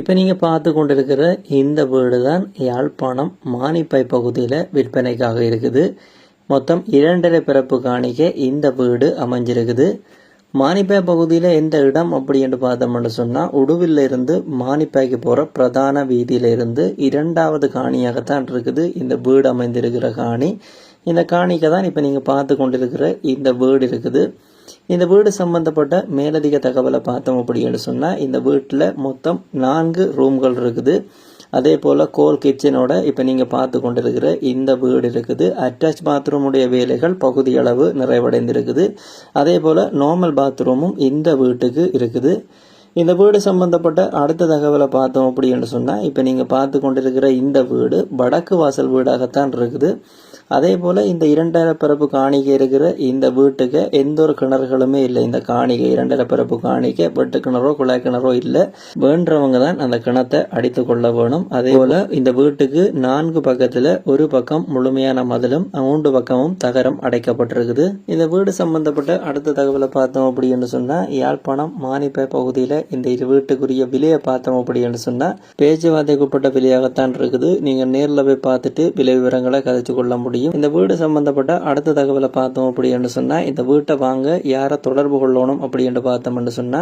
இப்போ நீங்கள் பார்த்து கொண்டிருக்கிற இந்த வீடு தான் யாழ்ப்பாணம் மானிப்பை பகுதியில் விற்பனைக்காக இருக்குது. மொத்தம் 2.5 பிறப்பு காணிக்க இந்த வீடு அமைஞ்சிருக்குது. மானிப்பை பகுதியில் எந்த இடம் அப்படி என்று பார்த்தோம்னு சொன்னால், உடுவில் இருந்து மானிப்பாய்க்கு போகிற பிரதான வீதியில இருந்து 2வது காணியாகத்தான் இருக்குது இந்த வீடு அமைந்திருக்கிற காணி. இந்த காணிக்கு தான் இப்போ நீங்கள் பார்த்து கொண்டிருக்கிற இந்த வீடு இருக்குது. இந்த வீடு சம்பந்தப்பட்ட மேலதிக தகவலை பார்த்தோம் அப்படின்னு சொன்னால், இந்த வீட்டில் மொத்தம் 4 ரூம்கள் இருக்குது. அதே போல் கோல் கிச்சனோட இப்போ நீங்கள் பார்த்து கொண்டிருக்கிற இந்த வீடு இருக்குது. அட்டாச் பாத்ரூமுடைய வேலைகள் பகுதியளவு நிறைவடைந்திருக்குது. அதே போல் நார்மல் பாத்ரூமும் இந்த வீட்டுக்கு இருக்குது. இந்த வீடு சம்பந்தப்பட்ட அடுத்த தகவலை பார்த்தோம் அப்படின்னு சொன்னால், இப்போ நீங்கள் பார்த்து கொண்டிருக்கிற இந்த வீடு வடக்கு வாசல் வீடாகத்தான் இருக்குது. அதே போல் இந்த 2.5 பிறப்பு காணிக்கை இருக்கிற இந்த வீட்டுக்கு எந்த ஒரு கிணறுகளுமே இல்லை. இந்த காணிக்கை 2.5 பிறப்பு காணிக்கை வெட்டு கிணறோ குழாய் கிணறோ இல்லை. வேண்டவங்க தான் அந்த கிணத்தை அடித்து கொள்ள வேணும். அதே போல் இந்த வீட்டுக்கு 4 பக்கத்தில் ஒரு பக்கம் முழுமையான மதிலும் 3 பக்கமும் தகரம் அடைக்கப்பட்டிருக்குது. இந்த வீடு சம்பந்தப்பட்ட அடுத்த தகவலை பார்த்தோம் அப்படின்னு சொன்னால், யாழ்ப்பாணம் மானிப்பை பகுதியில் இந்த வீட்டுக்குரிய விலையை பார்த்தோம் அப்படின்னு சொன்னால், பேச்சுவார்த்தைக்கு உட்பட்ட விலையாகத்தான் இருக்குது. நீங்கள் நேரில் போய் பார்த்துட்டு விலை விவரங்களை கதைச்சு கொள்ள முடியும். இந்த வீடு சம்பந்தப்பட்ட அடுத்த தகவலை பார்த்தோம் அப்படின்னு சொன்னா, இந்த வீட்டை வாங்க யாரை தொடர்பு கொள்ளணும் அப்படின்னு பார்த்தோம்னு சொன்னா,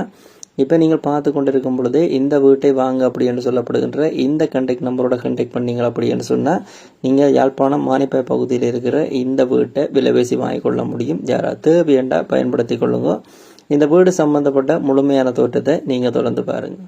இப்போ நீங்கள் பார்த்து கொண்டிருக்கும் பொழுதே இந்த வீட்டை வாங்க அப்படின்னு சொல்லப்படுகின்ற இந்த கான்டாக்ட் நம்பரோட கான்டாக்ட் பண்ணீங்க அப்படின்னு சொன்னால், நீங்கள் யாழ்ப்பாணம் மானிப்பை பகுதியில் இருக்கிற இந்த வீட்டை விலை பேசி வாங்கிக்கொள்ள முடியும். யாராவது தேவையண்டா பயன்படுத்தி கொள்ளுங்க. இந்த வீடு சம்பந்தப்பட்ட முழுமையான தோற்றத்தை நீங்கள் தொடர்ந்து பாருங்க.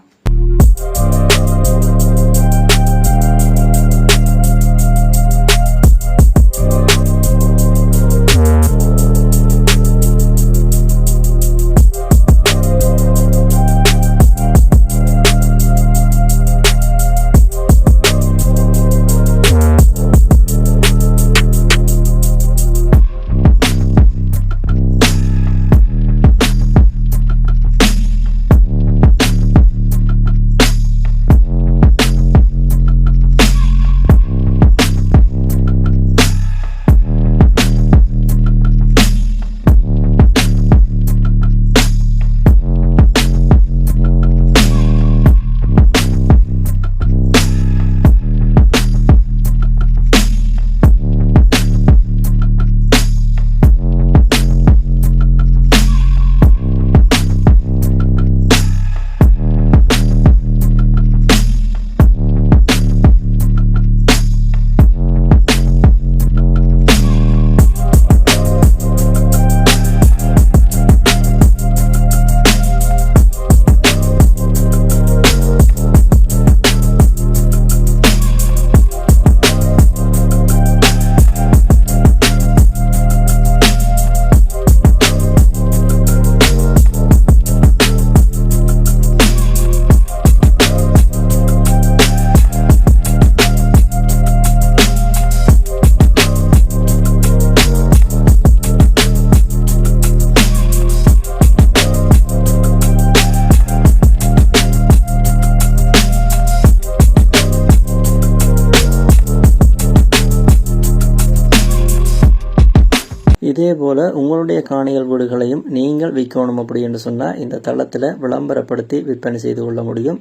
இதே போல் உங்களுடைய காணிகள் வீடுகளையும் நீங்கள் விற்கணும் அப்படின்னு சொன்னால், இந்த தளத்தில் விளம்பரப்படுத்தி விற்பனை செய்து கொள்ள முடியும்.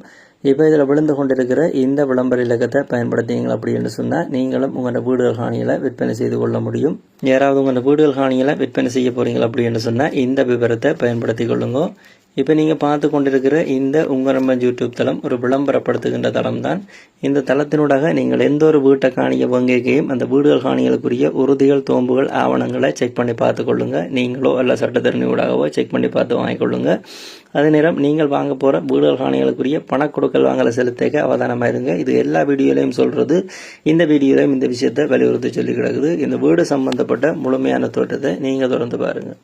இப்போ இதில் விழுந்து கொண்டிருக்கிற இந்த விளம்பர இலக்கத்தை பயன்படுத்தினீங்க அப்படின்னு சொன்னால், நீங்களும் உங்களோட வீடுகள் காணிகளை விற்பனை செய்து கொள்ள முடியும். யாராவது உங்களோட வீடுகள் காணிகளை விற்பனை செய்ய போகிறீங்க அப்படின்னு சொன்னால், இந்த விவரத்தை பயன்படுத்தி கொள்ளுங்க. இப்போ நீங்கள் பார்த்து கொண்டிருக்கிற இந்த உங்கள் நம்ம யூடியூப் தளம் ஒரு விளம்பரப்படுத்துகின்ற தளம் தான். இந்த தளத்தினூடாக நீங்கள் எந்த ஒரு வீட்டை காணிய வங்கிக்கையும் அந்த வீடுகள் காணிகளுக்குரிய உறுதிகள் தோம்புகள் ஆவணங்களை செக் பண்ணி பார்த்து கொள்ளுங்க. நீங்களோ அல்ல சட்டத்தரணியூடாகவோ செக் பண்ணி பார்த்து வாங்கிக்கொள்ளுங்க. அதே நேரம் நீங்கள் வாங்க போகிற வீடுகள் காணிகளுக்குரிய பணக்கொடுக்கல் வாங்கலை செலுத்தக்க அவதானமாக இருங்க. இது எல்லா வீடியோலையும் சொல்கிறது. இந்த வீடியோலையும் இந்த விஷயத்தை வலியுறுத்தி சொல்லி கிடக்குது. இந்த வீடு சம்பந்தப்பட்ட முழுமையான தோற்றத்தை நீங்கள் தொடர்ந்து பாருங்கள்.